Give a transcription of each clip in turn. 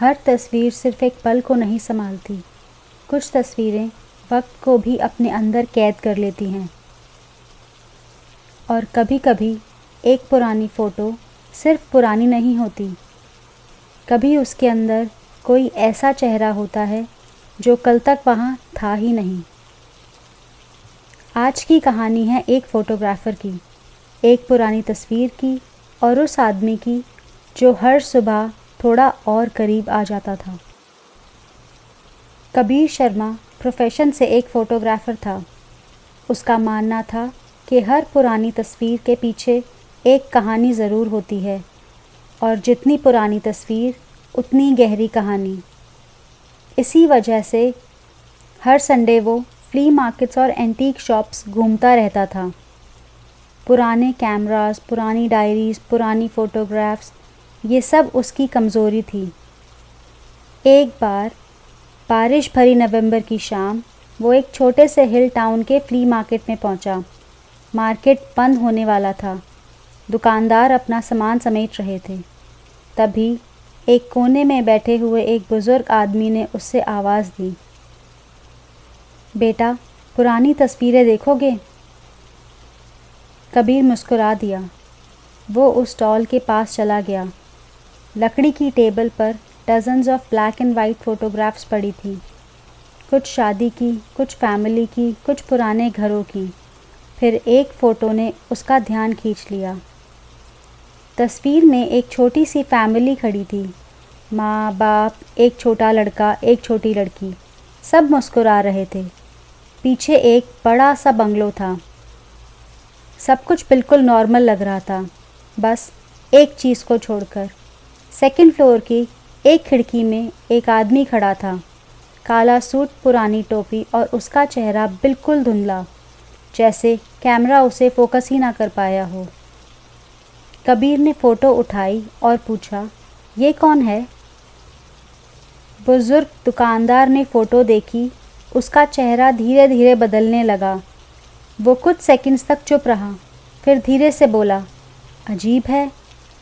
हर तस्वीर सिर्फ एक पल को नहीं संभालती, कुछ तस्वीरें वक्त को भी अपने अंदर कैद कर लेती हैं। और कभी कभी एक पुरानी फ़ोटो सिर्फ पुरानी नहीं होती, कभी उसके अंदर कोई ऐसा चेहरा होता है जो कल तक वहाँ था ही नहीं। आज की कहानी है एक फ़ोटोग्राफ़र की, एक पुरानी तस्वीर की और उस आदमी की जो हर सुबह थोड़ा और करीब आ जाता था। कबीर शर्मा प्रोफेशन से एक फ़ोटोग्राफ़र था। उसका मानना था कि हर पुरानी तस्वीर के पीछे एक कहानी ज़रूर होती है और जितनी पुरानी तस्वीर उतनी गहरी कहानी। इसी वजह से हर संडे वो फ्ली मार्केट्स और एंटीक शॉप्स घूमता रहता था। पुराने कैमरास, पुरानी डायरीज़, पुरानी फ़ोटोग्राफ्स, ये सब उसकी कमज़ोरी थी। एक बार बारिश भरी नवंबर की शाम वो एक छोटे से हिल टाउन के फ्ली मार्केट में पहुंचा। मार्केट बंद होने वाला था। दुकानदार अपना सामान समेट रहे थे। तभी एक कोने में बैठे हुए एक बुज़ुर्ग आदमी ने उससे आवाज़ दी, बेटा, पुरानी तस्वीरें देखोगे? कबीर मुस्कुरा दिया। वो उस स्टॉल के पास चला गया। लकड़ी की टेबल पर dozens of black and white photographs पड़ी थी। कुछ शादी की, कुछ फैमिली की, कुछ पुराने घरों की। फिर एक फ़ोटो ने उसका ध्यान खींच लिया। तस्वीर में एक छोटी सी फैमिली खड़ी थी। माँ, बाप, एक छोटा लड़का, एक छोटी लड़की, सब मुस्कुरा रहे थे। पीछे एक बड़ा सा बंगलो था। सब कुछ बिल्कुल नॉर्मल लग रहा था, बस एक चीज़ को छोड़कर। सेकंड फ्लोर की एक खिड़की में एक आदमी खड़ा था। काला सूट, पुरानी टोपी और उसका चेहरा बिल्कुल धुंधला, जैसे कैमरा उसे फोकस ही ना कर पाया हो। कबीर ने फ़ोटो उठाई और पूछा, ये कौन है? बुजुर्ग दुकानदार ने फ़ोटो देखी। उसका चेहरा धीरे धीरे बदलने लगा। वो कुछ सेकंड्स तक चुप रहा, फिर धीरे से बोला, अजीब है,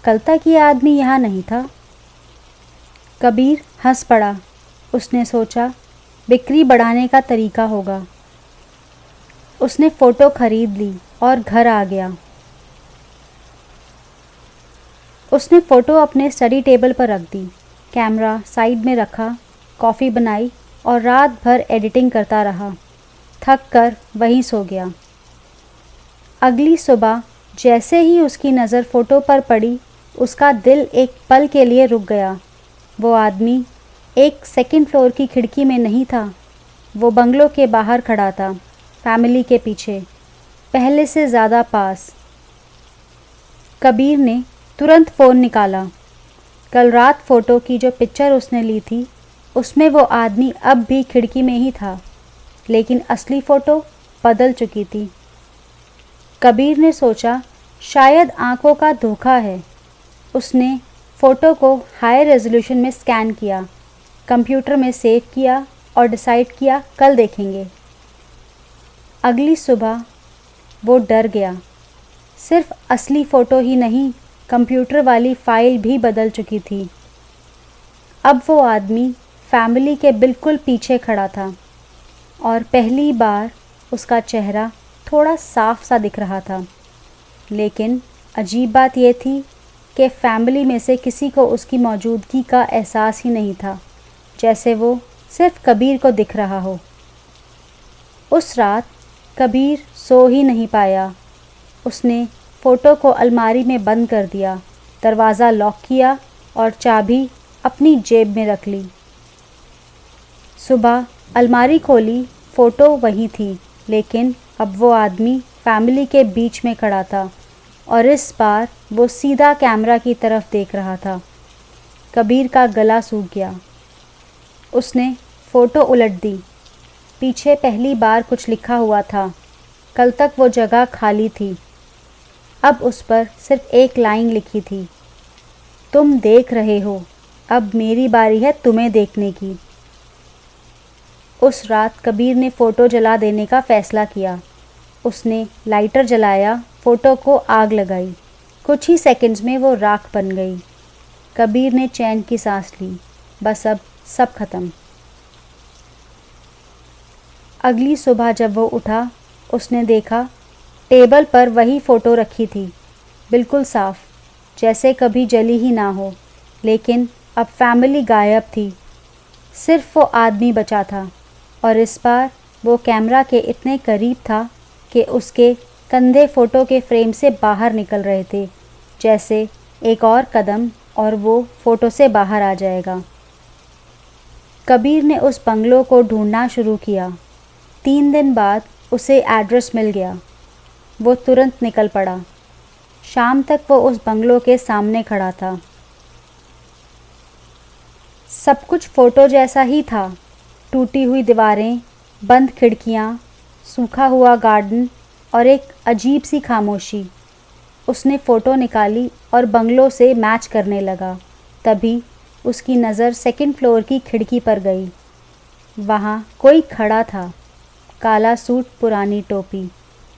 कल तक ये आदमी यहाँ नहीं था। कबीर हंस पड़ा। उसने सोचा, बिक्री बढ़ाने का तरीका होगा। उसने फ़ोटो खरीद ली और घर आ गया। उसने फ़ोटो अपने स्टडी टेबल पर रख दी, कैमरा साइड में रखा, कॉफ़ी बनाई और रात भर एडिटिंग करता रहा। थक कर वहीं सो गया। अगली सुबह जैसे ही उसकी नज़र फ़ोटो पर पड़ी, उसका दिल एक पल के लिए रुक गया। वो आदमी एक सेकंड फ्लोर की खिड़की में नहीं था, वो बंगलो के बाहर खड़ा था, फैमिली के पीछे, पहले से ज़्यादा पास। कबीर ने तुरंत फ़ोन निकाला। कल रात फ़ोटो की जो पिक्चर उसने ली थी, उसमें वो आदमी अब भी खिड़की में ही था, लेकिन असली फ़ोटो बदल चुकी थी। कबीर ने सोचा, शायद आंखों का धोखा है। उसने फ़ोटो को हाई रेजोल्यूशन में स्कैन किया, कंप्यूटर में सेव किया और डिसाइड किया कल देखेंगे। अगली सुबह वो डर गया। सिर्फ असली फ़ोटो ही नहीं, कंप्यूटर वाली फ़ाइल भी बदल चुकी थी। अब वो आदमी फैमिली के बिल्कुल पीछे खड़ा था और पहली बार उसका चेहरा थोड़ा साफ सा दिख रहा था। लेकिन अजीब बात यह थी कि फैमिली में से किसी को उसकी मौजूदगी का एहसास ही नहीं था, जैसे वो सिर्फ कबीर को दिख रहा हो। उस रात कबीर सो ही नहीं पाया। उसने फ़ोटो को अलमारी में बंद कर दिया, दरवाज़ा लॉक किया और चाबी अपनी जेब में रख ली। सुबह अलमारी खोली, फ़ोटो वहीं थी, लेकिन अब वो आदमी फैमिली के बीच में खड़ा था और इस बार वो सीधा कैमरा की तरफ देख रहा था। कबीर का गला सूख गया। उसने फ़ोटो उलट दी। पीछे पहली बार कुछ लिखा हुआ था। कल तक वो जगह खाली थी। अब उस पर सिर्फ एक लाइन लिखी थी, तुम देख रहे हो, अब मेरी बारी है तुम्हें देखने की। उस रात कबीर ने फ़ोटो जला देने का फ़ैसला किया। उसने लाइटर जलाया, फ़ोटो को आग लगाई। कुछ ही सेकंड्स में वो राख बन गई। कबीर ने चैन की सांस ली। बस अब सब खत्म। अगली सुबह जब वो उठा, उसने देखा टेबल पर वही फ़ोटो रखी थी, बिल्कुल साफ, जैसे कभी जली ही ना हो। लेकिन अब फैमिली गायब थी, सिर्फ वो आदमी बचा था, और इस बार वो कैमरा के इतने करीब था कि उसके कंधे फ़ोटो के फ्रेम से बाहर निकल रहे थे, जैसे एक और कदम और वो फ़ोटो से बाहर आ जाएगा। कबीर ने उस बंगलों को ढूंढना शुरू किया। 3 दिन बाद उसे एड्रेस मिल गया। वो तुरंत निकल पड़ा। शाम तक वो उस बंगलों के सामने खड़ा था। सब कुछ फ़ोटो जैसा ही था। टूटी हुई दीवारें, बंद खिड़कियाँ, सूखा हुआ गार्डन और एक अजीब सी खामोशी। उसने फ़ोटो निकाली और बंगलों से मैच करने लगा। तभी उसकी नज़र सेकंड फ्लोर की खिड़की पर गई। वहाँ कोई खड़ा था, काला सूट, पुरानी टोपी।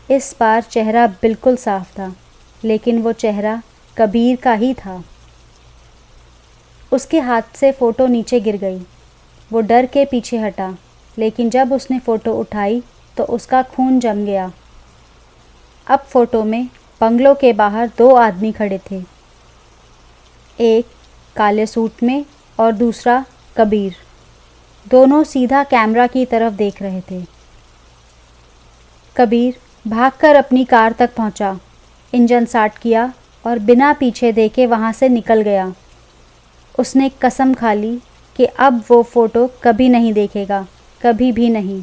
इस बार चेहरा बिल्कुल साफ था, लेकिन वो चेहरा कबीर का ही था। उसके हाथ से फ़ोटो नीचे गिर गई। वो डर के पीछे हटा, लेकिन जब उसने फ़ोटो उठाई तो उसका खून जम गया। अब फ़ोटो में बंगलों के बाहर 2 आदमी खड़े थे, एक काले सूट में और दूसरा कबीर। दोनों सीधा कैमरा की तरफ देख रहे थे। कबीर भागकर अपनी कार तक पहुंचा, इंजन स्टार्ट किया और बिना पीछे देखे वहां से निकल गया। उसने कसम खा ली कि अब वो फ़ोटो कभी नहीं देखेगा, कभी भी नहीं।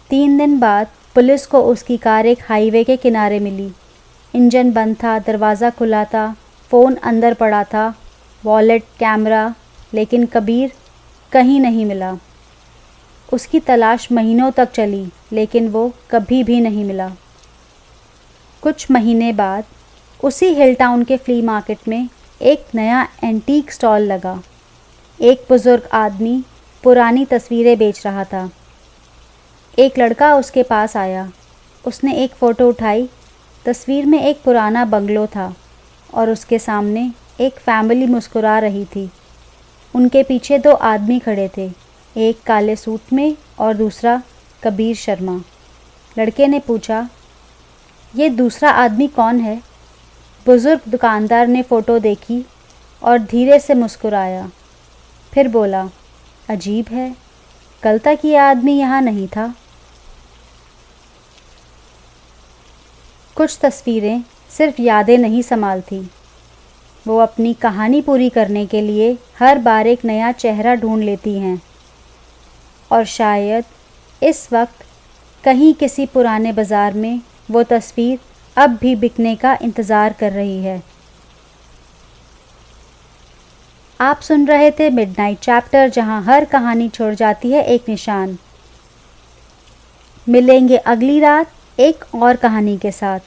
3 दिन बाद पुलिस को उसकी कार एक हाईवे के किनारे मिली। इंजन बंद था, दरवाज़ा खुला था, फ़ोन अंदर पड़ा था, वॉलेट, कैमरा, लेकिन कबीर कहीं नहीं मिला। उसकी तलाश महीनों तक चली, लेकिन वो कभी भी नहीं मिला। कुछ महीने बाद उसी हिल टाउन के फ्ली मार्केट में एक नया एंटीक स्टॉल लगा। एक बुज़ुर्ग आदमी पुरानी तस्वीरें बेच रहा था। एक लड़का उसके पास आया। उसने एक फ़ोटो उठाई। तस्वीर में एक पुराना बंगलो था और उसके सामने एक फैमिली मुस्कुरा रही थी। उनके पीछे 2 आदमी खड़े थे, एक काले सूट में और दूसरा कबीर शर्मा। लड़के ने पूछा, ये दूसरा आदमी कौन है? बुज़ुर्ग दुकानदार ने फ़ोटो देखी और धीरे से मुस्कुराया। फिर बोला, अजीब है, कल तक ये आदमी यहाँ नहीं था। कुछ तस्वीरें सिर्फ यादें नहीं संभालती, वो अपनी कहानी पूरी करने के लिए हर बार एक नया चेहरा ढूंढ लेती हैं। और शायद इस वक्त कहीं किसी पुराने बाज़ार में वो तस्वीर अब भी बिकने का इंतज़ार कर रही है। आप सुन रहे थे मिडनाइट चैप्टर, जहां हर कहानी छोड़ जाती है एक निशान। मिलेंगे अगली रात एक और कहानी के साथ।